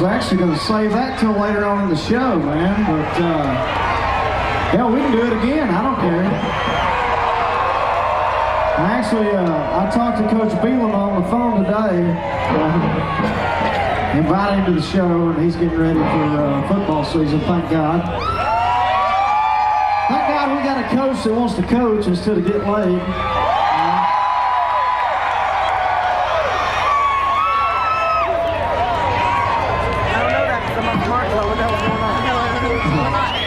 actually going to save that till later on in the show, man. But, hell, we can do it again. I don't care. I talked to Coach Beelam on the phone today. Invited him to the show, and he's getting ready for football season, thank God. Thank God we got a coach that wants to coach instead of get laid.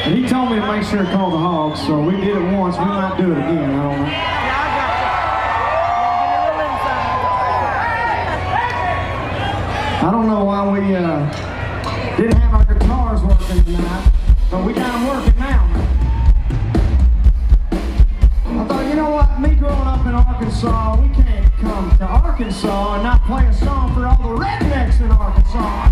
And he told me to make sure to call the Hogs, so we did it once. We might do it again. I don't know. I don't know why we didn't have our guitars working tonight, but we got them working now. I thought, you know what? Me growing up in Arkansas, we can't come to Arkansas and not play a song for all the rednecks in Arkansas.